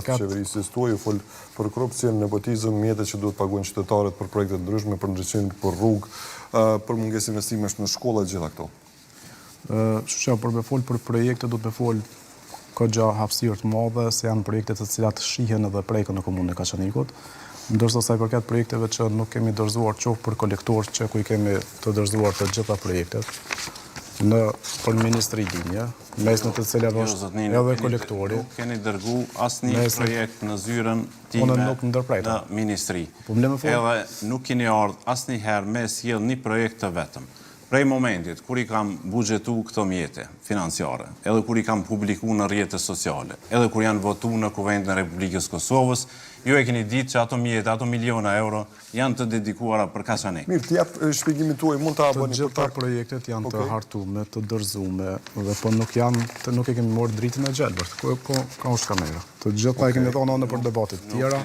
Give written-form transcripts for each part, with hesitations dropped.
qeverisë tuaj, fol për korrupsion, nepotizëm, mjete që duhet paguajnë qytetarët për projekte të ndryshme, për ndriçim, për rrugë, për mungesë investimesh në shkolla, gjitha këto. Që për me fol për projekte do të me fol këgja hapësirë të madhe, se janë projekte të cilat shihen edhe prekën në komunën e Kaçanikut, ndërsa sa i përket projekteve që nuk kemi dorëzuar qoftë për kolektor që ku i kemi të dorëzuar të gjitha projektet për ministri linje, mes në të cilat është edhe kolektori. Nuk keni dërgu asnjë projekt në zyrën time në ministri. Edhe nuk keni ardhur asnjëherë me sjell një projekt të vetëm. Prej momentit kur i kam buxhetu këto mjete financiare, edhe kur i kam publiku në rrjetet sociale, edhe kur janë votu në Kuvendin e Republikës Kosovës, ju e keni ditë që ato mjete, ato miliona euro janë të dedikuara për Kaçanik. Mirë, të jap shpjegimin tuaj, mund ta bëni për ta projektet janë të hartume, të dorëzume, dhe po nuk e kemi marrë dritën e gjelbërt. Ka është kamera. Të gjitha e kemi thonë në për debatit tjera,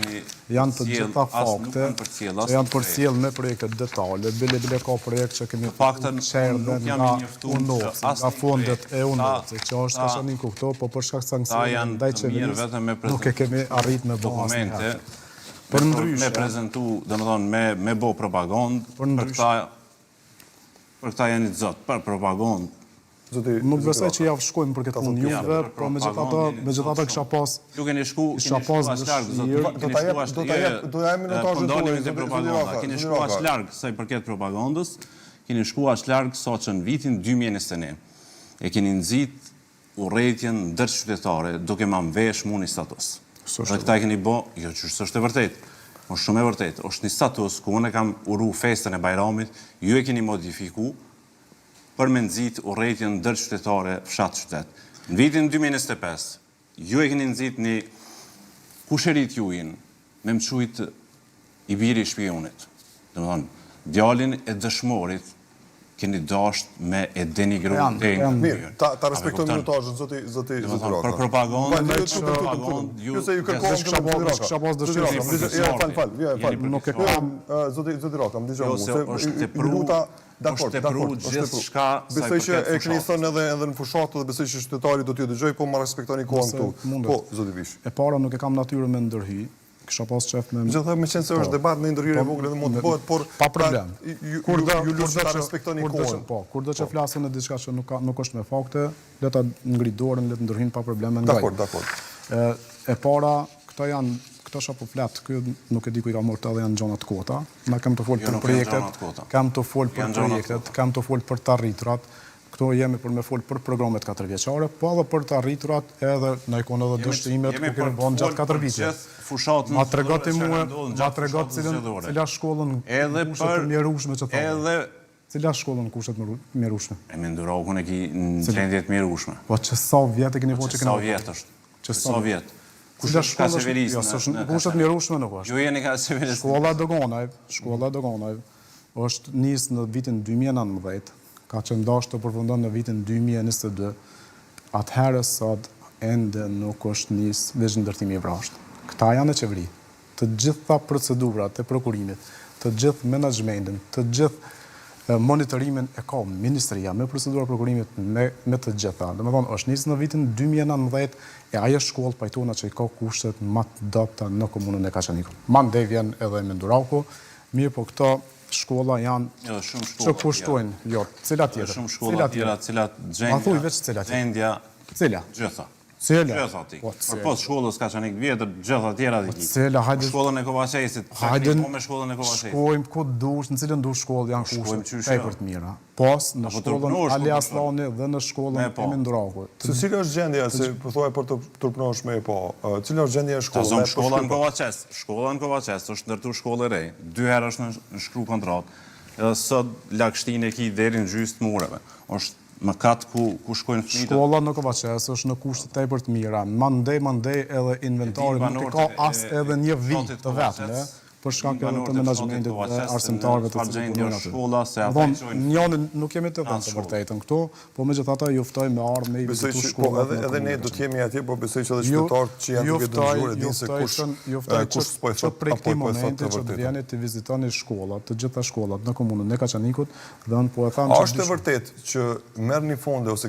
janë të gjitha fakte që janë përcjell me projekte detale, bile ka projekt që kemi qerdhe nga UNOPS, nga fondet e UNOPS, që është Kaçaniku këto, po për shkak sankcioneve ndaj qeverisë nuk e kemi arrit me bo asnjëherë. Për me prezentu, domethënë me bo propagandë, për këta janë të zotë, për propagandë. Nuk besoj që javë shkojmë për këtë punë juve, po megjithatë kisha pas ju keni shku as larg, do ja minutazhin tuaj. Keni shku as larg sa i përket propagandës, keni shku as larg sa që në vitin 2021 e keni nxit urrëtitjen ndërqytetare duke marrë vesh muni status. Dhe këta e keni bo, jo që është e vërtet, është shumë e vërtet, është një status ku unë e kam uru festën e Bajramit, ju e keni modifiku për me nxit urrëtitjen ndërqytetare fshat-qytet. Në vitin 2025, ju e keni nxit një kusherit juin me mqujt i biri i shpionit. Domethënë, djalin e dëshmorit keni dasht me e denigru mirë, ta respektoj minutazhin, zoti Roka. Për propagandë, ju se ju kërkon kisha pas dëshirë. Fal. Nuk e kam zoti Roka, më dëgjoni. Është tepru gjithçka. Besoj që e keni thënë edhe në fushatë dhe besoj që qytetari do t'ju dëgjoj, po ma respektoni kohën këtu. Po, zoti Vish. E para nuk e kam natyrën me ndërhy. Kisha pas qef me... Gjitha me qenë se është debat në ndërhyrje vogël edhe mund të bëhet, por... Pa problem. Ju lusë ta respektoni kohën. Po, kur do që flasin në diçka që nuk është me fakte, le ta ngrit dorën, le të ndërhyjnë pa probleme nga. Dakor. E para, këto shapo flet, kjo nuk e di ku i ka marrë edhe janë gjona të kota. Na kam të folë për projektet, kam të folë për projektet, kam të folë për të arriturat. Këto jemi për me folë për programet 4 vjeçare, po edhe për të arriturat edhe në ikon edhe dështimet ku kemi bënë gjatë 4 vite. Ma tregoti mua, ma tregoti cila shkollën kushet të mjerushme që thonë. Cila shkollën kushet mjerushme? E me ndurokun e ki në qendjet mjerushme. Po që sa vjetë e keni po që keni... Sa vjetë është. Që sa vjetë. Cila shkollën kushet mjerushme nuk është. Ju jeni ka severisë. Shkolla Dogonajv është nisë në vitin 2019, ka që ndasht të përfundon në vitin 2022, atëherë sot ende nuk është nisë veç ndërtimi i vrashtë. Këta janë e qeveri. Të gjitha procedurat e prokurimit, të gjithë menaxhmentin, të gjithë monitorimin e ka ministria me procedura prokurimit me të gjitha. Domethënë është nisë në vitin 2019 e ajo shkollë pajtona që i ka kushtet më të dobta në komunën e Kaçanikut. Mandej vjen edhe me Nduraku, mirë po këto shkolla janë që kushtojnë, cila tjetër? Shumë shkolla tjera, cilat gjendja, gjitha. Gjitha ti. Për pos shkollës Kaçanik vjetër, gjitha tjera ti ki. Shkollën e Kovaçesit, po me shkollën e Kovaçesit. Shkojmë ku dush, në cilën dush shkollë janë kushtet e për të mira. Pos në shkollën Ali Aslani dhe në shkollën e Minduraku. Se cila është gjendja, se përthoj për të turpnosh me po, cila është gjendja e shkollë? Shkolla në Kovaçes është ndërtu shkollë e rej, 2 herë është në shkru kontrat, edhe sot lagështin e ki deri në gjysë të mureve. është më katë ku shkojnë fëmijët. Shkolla në Kovaçes është në kushte tepër të mira. Mandej edhe inventari nuk e ka as edhe një vit të vetme, për shkak edhe të menaxhmentit dhe arsimtarëve të cilët. Njëri nuk jemi të dhënë të vërtetën këtu, po megjithatë ju ftoj me ardhmë me i vizitu shkollat. Po edhe ne do të jemi atje, po besoj që edhe qytetarët që janë duke dëgjuar e dinë se kush që prej këtij momenti që të vjeni të vizitoni shkollat, të gjitha shkollat në komunën e Kaçanikut, dhe unë po e them që është e vërtetë që merrni fonde ose